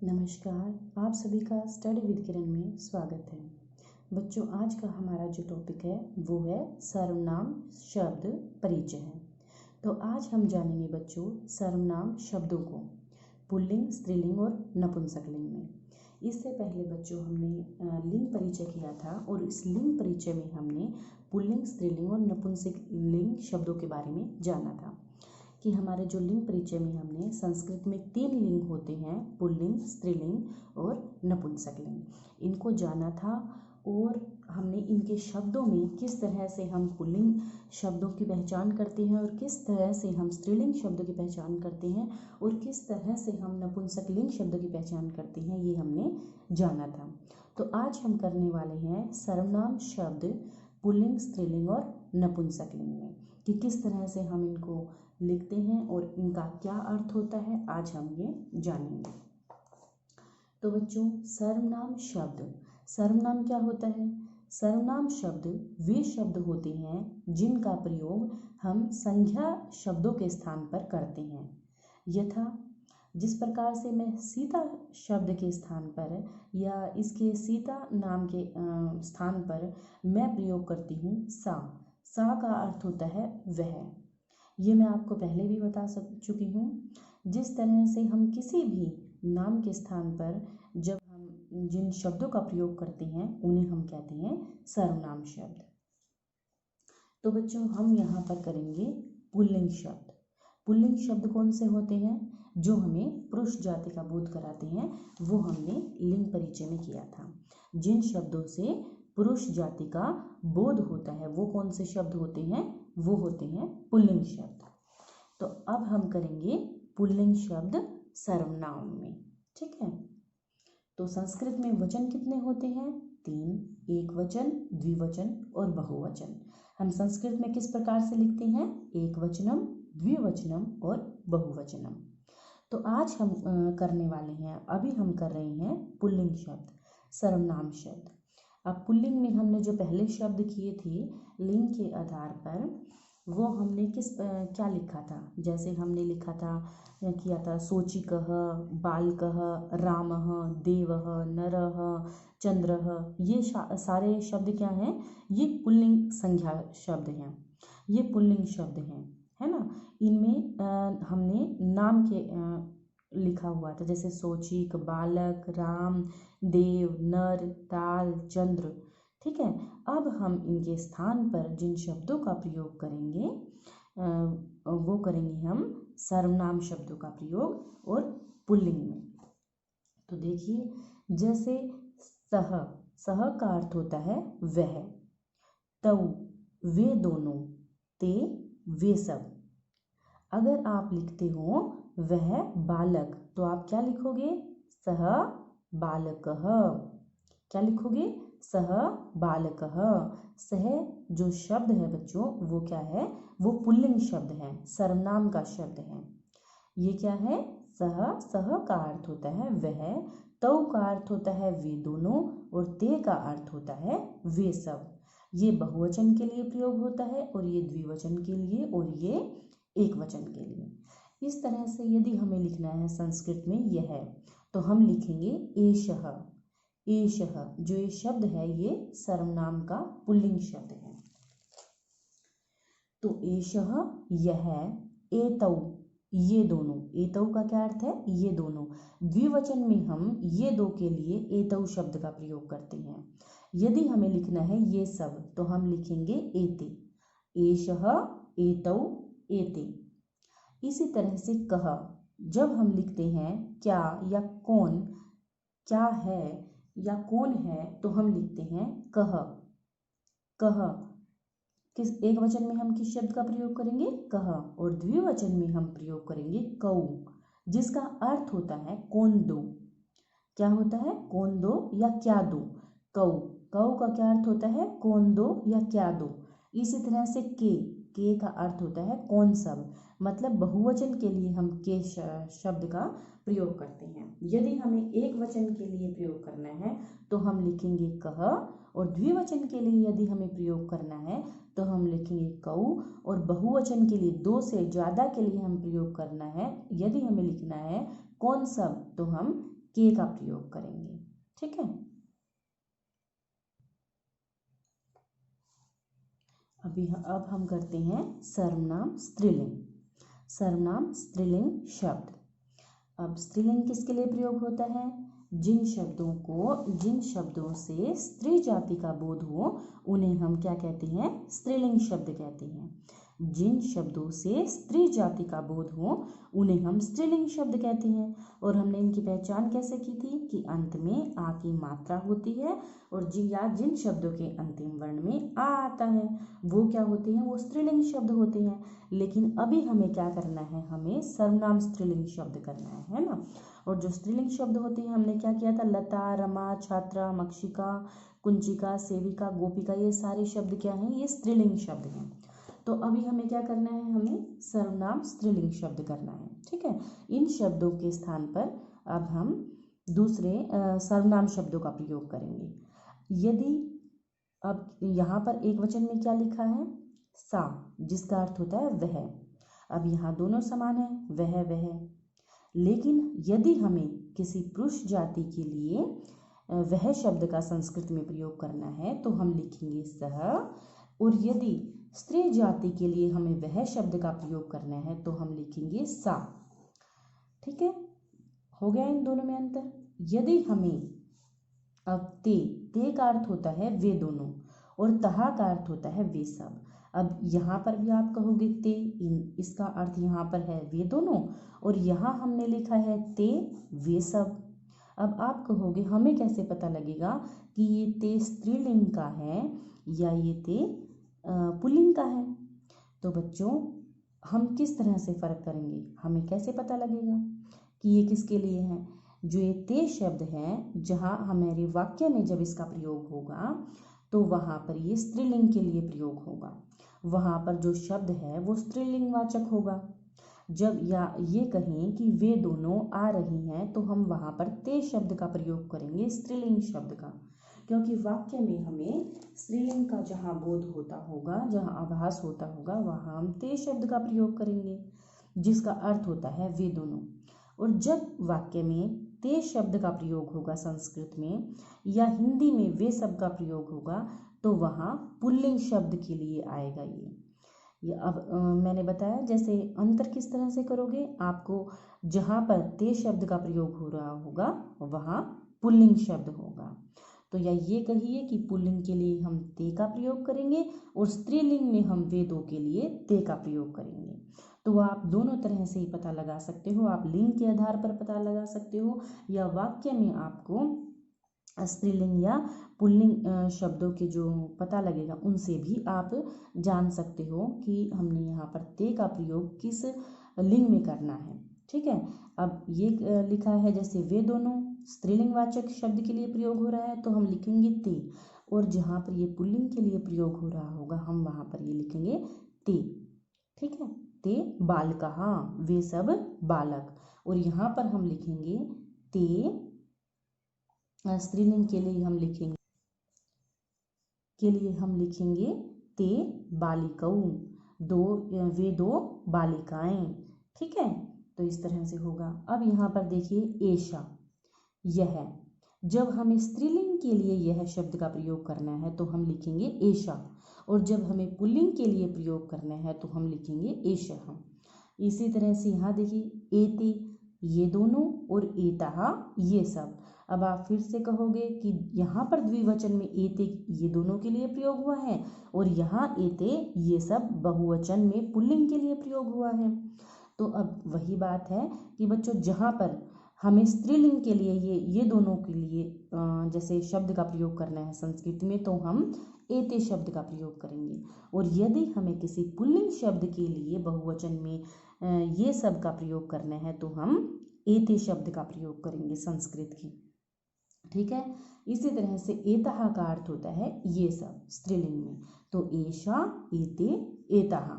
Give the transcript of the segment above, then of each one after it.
नमस्कार, आप सभी का स्टडी विद किरण में स्वागत है। बच्चों, आज का हमारा जो टॉपिक है वो है सर्वनाम शब्द परिचय है। तो आज हम जानेंगे बच्चों सर्वनाम शब्दों को पुल्लिंग, स्त्रीलिंग और नपुंसकलिंग में। इससे पहले बच्चों हमने लिंग परिचय किया था और इस लिंग परिचय में हमने पुल्लिंग, स्त्रीलिंग और नपुंसकलिंग शब्दों के बारे में जाना था कि हमारे जो लिंग परिचय में हमने संस्कृत में 3 लिंग होते हैं, पुल्लिंग, स्त्रीलिंग और नपुंसकलिंग, इनको जाना था। और हमने इनके शब्दों में किस तरह से हम पुल्लिंग शब्दों की पहचान करते हैं और किस तरह से हम स्त्रीलिंग शब्दों की पहचान करते हैं और किस तरह से हम नपुंसकलिंग शब्दों की पहचान करते हैं, ये हमने जाना था। तो आज हम करने वाले हैं सर्वनाम शब्द पुल्लिंग, स्त्रीलिंग और नपुंसकलिंग में कि किस तरह से हम इनको लिखते हैं और इनका क्या अर्थ होता है, आज हम ये जानेंगे। तो बच्चों, सर्वनाम शब्द, सर्वनाम क्या होता है? सर्वनाम शब्द वे शब्द होते हैं जिनका प्रयोग हम संज्ञा शब्दों के स्थान पर करते हैं। यथा जिस प्रकार से मैं सीता शब्द के स्थान पर या इसके सीता नाम के स्थान पर मैं प्रयोग करती हूँ सा का अर्थ होता है वह। ये मैं आपको पहले भी बता चुकी हूँ। जिस तरह से हम किसी भी नाम के स्थान पर जब हम जिन शब्दों का प्रयोग करते हैं उन्हें हम कहते हैं सर्वनाम शब्द। तो बच्चों, हम यहाँ पर करेंगे पुल्लिंग शब्द। पुल्लिंग शब्द कौन से होते हैं? जो हमें पुरुष जाति का बोध कराते हैं, वो हमने लिंग परिचय में किया था। जिन शब्दों से पुरुष जाति का बोध होता है वो कौन से शब्द होते हैं? वो होते हैं पुल्लिंग शब्द। तो अब हम करेंगे पुल्लिंग शब्द सर्वनाम में, ठीक है। तो संस्कृत में वचन कितने होते हैं? 3, एक वचन, द्विवचन और बहुवचन। हम संस्कृत में किस प्रकार से लिखते हैं? एक वचनम, द्विवचनम और बहुवचनम। तो आज हम करने वाले हैं, अभी हम कर रहे हैं पुल्लिंग शब्द, सर्वनाम शब्द। अब पुल्लिंग में हमने जो पहले शब्द किए थे लिंग के आधार पर, वो हमने क्या लिखा था? जैसे हमने लिखा था, किया था सोचिकः, बालकः, रामः, देवः, नरः, चंद्रः। ये सारे शब्द क्या हैं? ये पुल्लिंग संज्ञा शब्द हैं, ये पुल्लिंग शब्द हैं, है ना। इनमें हमने नाम के लिखा हुआ था, जैसे सोचिक, बालक, राम, देव, नर, ताल, चंद्र, ठीक है। अब हम इनके स्थान पर जिन शब्दों का प्रयोग करेंगे वो करेंगे हम सर्वनाम शब्दों का प्रयोग और पुल्लिंग में। तो देखिए, जैसे सह, सह का अर्थ होता है वह, तौ वे दोनों, ते वे सब। अगर आप लिखते हो वह बालक, तो आप क्या लिखोगे? सह बालकः। क्या लिखोगे? सह बालकः। सह जो शब्द है बच्चों, वो क्या है? वो पुल्लिंग शब्द है, सर्वनाम का शब्द है। ये क्या है? सह, सह का अर्थ होता है वह, तौ का अर्थ होता है वे दोनों और ते का अर्थ होता है वे सब। ये बहुवचन के लिए प्रयोग होता है और ये द्विवचन के लिए और ये एक वचन के लिए। इस तरह से यदि हमें लिखना है संस्कृत में यह है, तो हम लिखेंगे एषः। एषः जो ये शब्द है ये सर्वनाम का पुल्लिंग शब्द है। तो एषः यह, एतौ ये दोनों, एतौ का क्या अर्थ है? ये दोनों। द्विवचन में हम ये दो के लिए एतौ शब्द का प्रयोग करते हैं। यदि हमें लिखना है ये सब, तो हम लिखेंगे एते। एषः, एतौ, एते। इसी तरह से कह, जब हम लिखते हैं क्या या कौन, क्या है या कौन है, तो हम लिखते हैं कह। कह किस एक वचन में हम किस शब्द का प्रयोग करेंगे? कह। और द्विवचन में हम प्रयोग करेंगे कौ, जिसका अर्थ होता है कौन दो। क्या होता है? कौन दो या क्या दो। कौ, कौ का क्या अर्थ होता है? कौन दो या क्या दो। इसी तरह से के का अर्थ होता है कौन सब, मतलब बहुवचन के लिए हम के शब्द का प्रयोग करते हैं। यदि हमें एक वचन के लिए प्रयोग करना है तो हम लिखेंगे कह, और द्विवचन के लिए यदि हमें प्रयोग करना है तो हम लिखेंगे कौ, और बहुवचन के लिए 2 से ज़्यादा के लिए हम प्रयोग करना है, यदि हमें लिखना है कौन सब, तो हम के का प्रयोग करेंगे। ठीक है, अब हम करते हैं सर्वनाम स्त्रीलिंग। सर्वनाम स्त्रीलिंग शब्द। अब स्त्रीलिंग किसके लिए प्रयोग होता है? जिन शब्दों से स्त्री जाति का बोध हो उन्हें हम क्या कहते हैं? स्त्रीलिंग शब्द कहते हैं। जिन शब्दों से स्त्री जाति का बोध हो उन्हें हम स्त्रीलिंग शब्द कहते हैं। और हमने इनकी पहचान कैसे की थी कि अंत में आ की मात्रा होती है और जिन शब्दों के अंतिम वर्ण में आ आता है वो क्या होते हैं? वो स्त्रीलिंग शब्द होते हैं। लेकिन अभी हमें क्या करना है? हमें सर्वनाम स्त्रीलिंग शब्द करना है ना। और जो स्त्रीलिंग शब्द होते हैं हमने क्या किया था? लता, रमा, छात्रा, मक्षिका, कुंचिका, सेविका, गोपिका, ये सारे शब्द क्या हैं? ये स्त्रीलिंग शब्द हैं। तो अभी हमें क्या करना है? हमें सर्वनाम स्त्रीलिंग शब्द करना है। ठीक है, इन शब्दों के स्थान पर अब हम दूसरे सर्वनाम शब्दों का प्रयोग करेंगे। यदि अब यहाँ पर एक वचन में क्या लिखा है? सा, जिसका अर्थ होता है वह। अब यहाँ दोनों समान है, वह। लेकिन यदि हमें किसी पुरुष जाति के लिए वह शब्द का संस्कृत में प्रयोग करना है तो हम लिखेंगे सह। और यदि स्त्री जाति के लिए हमें वह शब्द का प्रयोग करना है तो हम लिखेंगे सा। ठीक है, हो गया इन दोनों में अंतर। यदि हमें अब ते का अर्थ होता है वे दोनों और तहा का अर्थ होता है वे सब। अब यहाँ पर भी आप कहोगे ते, इसका अर्थ यहाँ पर है वे दोनों और यहाँ हमने लिखा है ते वे सब। अब आप कहोगे हमें कैसे पता लगेगा कि ये ते स्त्रीलिंग का है या ये ते पुल्लिंग का है? तो बच्चों हम किस तरह से फर्क करेंगे? हमें कैसे पता लगेगा कि ये किसके लिए है? जो ये ते शब्द है, जहाँ हमारे वाक्य में जब इसका प्रयोग होगा तो वहाँ पर ये स्त्रीलिंग के लिए प्रयोग होगा। वहाँ पर जो शब्द है वो स्त्रीलिंग वाचक होगा। जब या ये कहें कि वे दोनों आ रही हैं तो हम वहाँ पर ते शब्द का प्रयोग करेंगे, स्त्रीलिंग शब्द का, क्योंकि वाक्य में हमें स्त्रीलिंग का जहाँ बोध होता होगा, जहाँ आभास होता होगा, वहाँ हम ते शब्द का प्रयोग करेंगे जिसका अर्थ होता है वे दोनों। और जब वाक्य में ते शब्द का प्रयोग होगा संस्कृत में या हिंदी में वे शब्द का प्रयोग होगा तो वहाँ पुल्लिंग शब्द के लिए आएगा ये अब मैंने बताया जैसे अंतर किस तरह से करोगे। आपको जहाँ पर ते शब्द का प्रयोग हो रहा होगा वहाँ पुल्लिंग शब्द होगा। तो या ये कहिए कि पुल्लिंग के लिए हम ते का प्रयोग करेंगे और स्त्रीलिंग में हम वेदों के लिए ते का प्रयोग करेंगे। तो आप दोनों तरह से ही पता लगा सकते हो। आप लिंग के आधार पर पता लगा सकते हो या वाक्य में आपको स्त्रीलिंग या पुल्लिंग शब्दों के जो पता लगेगा उनसे भी आप जान सकते हो कि हमने यहाँ पर ते का प्रयोग किस लिंग में करना है। ठीक है, अब ये लिखा है जैसे वे दोनों स्त्रीलिंग वाचक शब्द के लिए प्रयोग हो रहा है तो हम लिखेंगे ते, और जहाँ पर ये पुल्लिंग के लिए प्रयोग हो रहा होगा हम वहाँ पर ये लिखेंगे ते। ठीक है, ते बालकः, वे सब बालक। और यहाँ पर हम लिखेंगे ते स्त्रीलिंग के लिए हम लिखेंगे ते बालिकौ, वे दो बालिकाएं। ठीक है, तो इस तरह से होगा। अब यहाँ पर देखिए एषा, यह। जब हमें स्त्रीलिंग के लिए यह शब्द का प्रयोग करना है तो हम लिखेंगे एषा, और जब हमें पुल्लिंग के लिए प्रयोग करना है तो हम लिखेंगे एषः। इसी तरह से यहाँ देखिए एते, ये दोनों, और एतः, ये सब। अब आप फिर से कहोगे कि यहाँ पर द्विवचन में एते ये दोनों के लिए प्रयोग हुआ है और यहाँ एते ये सब बहुवचन में पुल्लिंग के लिए प्रयोग हुआ है। तो अब वही बात है कि बच्चों जहाँ पर हमें स्त्रीलिंग के लिए ये दोनों के लिए जैसे शब्द का प्रयोग करना है संस्कृत में तो हम एते शब्द का प्रयोग करेंगे, और यदि हमें किसी पुल्लिंग शब्द के लिए बहुवचन में ये सब का प्रयोग करना है तो हम एते शब्द का प्रयोग करेंगे संस्कृत की। ठीक है, इसी तरह से एतः का अर्थ होता है ये सब स्त्रीलिंग में, तो एषा, एते, एतः।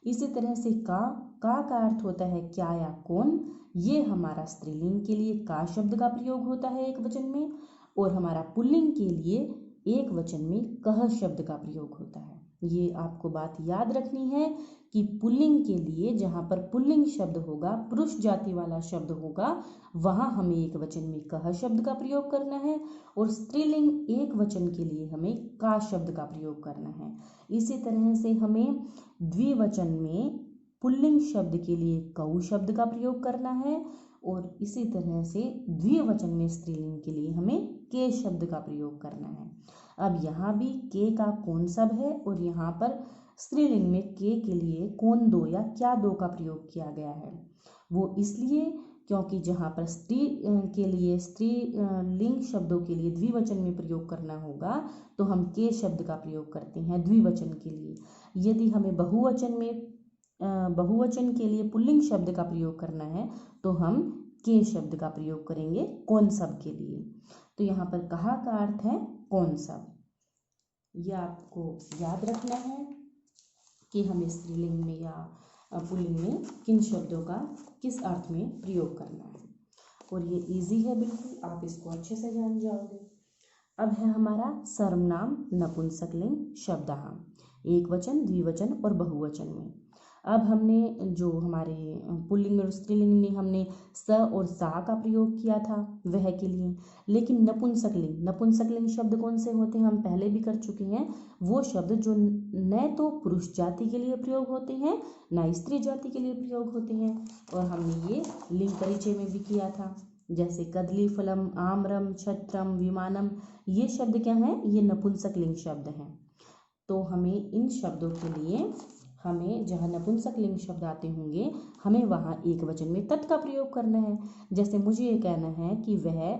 इसी तरह से का अर्थ होता है क्या या कौन, ये हमारा स्त्रीलिंग के लिए का शब्द का प्रयोग होता है एक वचन में, और हमारा पुल्लिंग के लिए एक वचन में कह शब्द का प्रयोग होता है। ये आपको बात याद रखनी है कि पुल्लिंग के लिए जहाँ पर पुल्लिंग शब्द होगा, पुरुष जाति वाला शब्द होगा, वहाँ हमें एक वचन में कह शब्द का प्रयोग करना है और स्त्रीलिंग एक वचन के लिए हमें का शब्द का प्रयोग करना है। इसी तरह से हमें द्विवचन में पुल्लिंग शब्द के लिए कऊ शब्द का प्रयोग करना है और इसी तरह से द्विवचन में स्त्रीलिंग के लिए हमें के शब्द का प्रयोग करना है। अब यहाँ भी के का कौन सब है और यहाँ पर स्त्रीलिंग में के लिए कौन दो या क्या दो का प्रयोग किया गया है। वो इसलिए क्योंकि जहाँ पर स्त्री के लिए स्त्रीलिंग शब्दों के लिए द्विवचन में प्रयोग करना होगा तो हम के शब्द का प्रयोग करते हैं द्विवचन के लिए। यदि हमें बहुवचन के लिए पुल्लिंग शब्द का प्रयोग करना है तो हम के शब्द का प्रयोग करेंगे कौन सब के लिए। तो यहाँ पर कहा का अर्थ है कौन सब। यह आपको याद रखना है कि हमें स्त्रीलिंग में या पुल्लिंग में किन शब्दों का किस अर्थ में प्रयोग करना है। और ये इजी है बिल्कुल, आप इसको अच्छे से जान जाओगे। अब है हमारा सर्वनाम नपुंसकलिंग शब्दः, एक वचन, द्विवचन और बहुवचन में। अब हमने जो हमारे पुल्लिंग और स्त्रीलिंग में हमने स और सा का प्रयोग किया था वह के लिए, लेकिन नपुंसकलिंग शब्द कौन से होते हैं हम पहले भी कर चुके हैं। वो शब्द जो न तो पुरुष जाति के लिए प्रयोग होते हैं न स्त्री जाति के लिए प्रयोग होते हैं, और हमने ये लिंग परिचय में भी किया था। जैसे कदली फलम, आम्रम, छत्रम, विमानम, ये शब्द क्या हैं, ये नपुंसकलिंग शब्द हैं। तो हमें इन शब्दों के लिए हमें जहाँ नपुंसकलिंग शब्द आते होंगे हमें वहाँ एक वचन में तत् का प्रयोग करना है। जैसे मुझे ये कहना है कि वह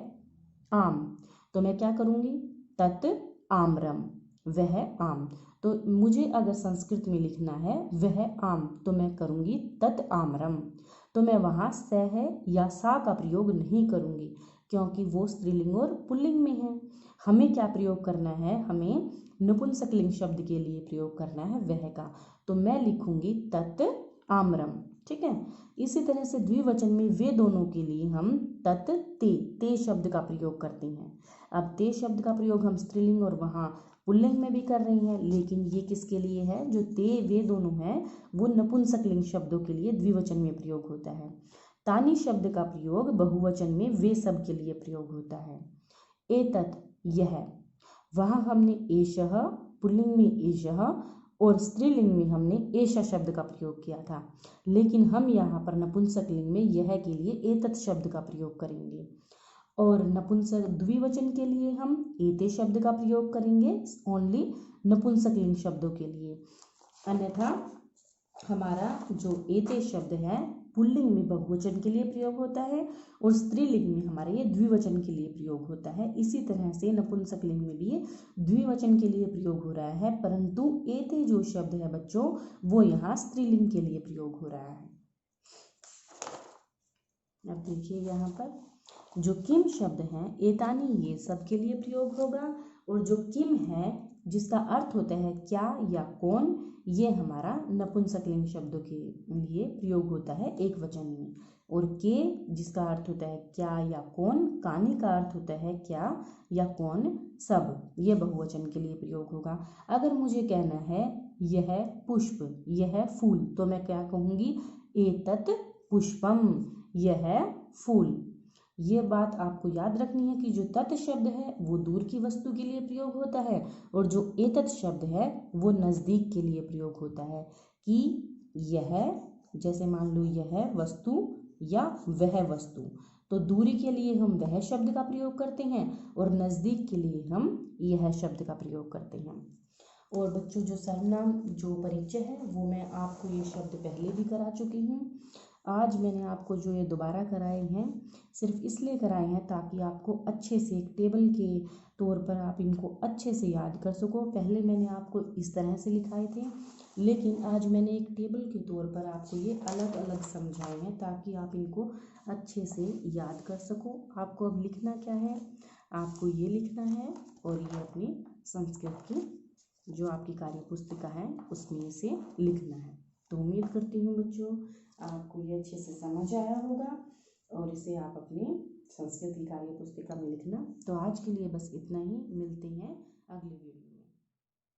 आम, तो मैं क्या करूँगी, तत् आम्रम, वह आम। तो मुझे अगर संस्कृत में लिखना है वह आम, तो मैं करूँगी तत् आम्रम। तो मैं वहाँ स है या सा का प्रयोग नहीं करूँगी क्योंकि वो स्त्रीलिंग और पुल्लिंग में है। हमें क्या प्रयोग करना है, हमें नपुंसकलिंग शब्द के लिए प्रयोग करना है वह का, तो मैं लिखूंगी तत् आम्रम। ठीक है। इसी तरह से द्विवचन में वे दोनों के लिए हम तत् ते शब्द का प्रयोग करते हैं। अब ते शब्द का प्रयोग हम स्त्रीलिंग और वहाँ पुल्लिंग में भी कर रहे हैं, लेकिन ये किसके लिए है, जो ते वे दोनों हैं वो नपुंसकलिंग शब्दों के लिए द्विवचन में प्रयोग होता है। तानी शब्द का प्रयोग बहुवचन में वे सब के लिए प्रयोग होता है। एतत्, यह, वहाँ हमने एषः, पुल्लिंग में एषः और स्त्रीलिंग में हमने एषा शब्द का प्रयोग किया था, लेकिन हम यहाँ पर नपुंसकलिंग में यह के लिए एतत् शब्द का प्रयोग करेंगे और नपुंसक द्विवचन के लिए हम एते शब्द का प्रयोग करेंगे ओनली नपुंसकलिंग शब्दों के लिए। अन्यथा हमारा जो एते शब्द है पुल्लिंग में बहुवचन के लिए प्रयोग होता है और स्त्रीलिंग में हमारे ये द्विवचन के लिए प्रयोग होता है। इसी तरह से नपुंसकलिंग में भी ये द्विवचन के लिए प्रयोग हो रहा है, परंतु एते जो शब्द है बच्चों वो यहाँ स्त्रीलिंग के लिए प्रयोग हो रहा है। अब देखिए यहाँ पर जो किम शब्द हैं एतानी, ये सब के लिए प्रयोग होगा, और जो किम है जिसका अर्थ होता है क्या या कौन, ये हमारा नपुंसकलिंग शब्दों के लिए प्रयोग होता है एक वचन में, और के जिसका अर्थ होता है क्या या कौन, कानी का अर्थ होता है क्या या कौन सब, ये बहुवचन के लिए प्रयोग होगा। अगर मुझे कहना है यह पुष्प, यह फूल, तो मैं क्या कहूँगी, एतत् पुष्पम, यह फूल। ये बात आपको याद रखनी है कि जो तत् शब्द है वो दूर की वस्तु के लिए प्रयोग होता है और जो एतत् शब्द है वो नज़दीक के लिए प्रयोग होता है। कि यह, जैसे मान लो यह वस्तु या वह वस्तु, तो दूरी के लिए हम वह शब्द का प्रयोग करते हैं और नज़दीक के लिए हम यह शब्द का प्रयोग करते हैं। और बच्चों जो सर्वनाम जो परिचय है वो मैं आपको ये शब्द पहले भी करा चुकी हूँ। आज मैंने आपको जो ये दोबारा कराए हैं सिर्फ इसलिए कराए हैं ताकि आपको अच्छे से एक टेबल के तौर पर आप इनको अच्छे से याद कर सको। पहले मैंने आपको इस तरह से लिखाए थे, लेकिन आज मैंने एक टेबल के तौर पर आपको ये अलग अलग समझाए हैं ताकि आप इनको अच्छे से याद कर सको। आपको अब लिखना क्या है, आपको ये लिखना है और ये अपनी संस्कृत की जो आपकी कार्य पुस्तिका है उसमें से लिखना है। तो उम्मीद करती हूँ बच्चों आपको ये अच्छे से समझ आया होगा और इसे आप अपनी संस्कृत की कार्य पुस्तिका में लिखना। तो आज के लिए बस इतना ही, मिलते हैं अगले वीडियो।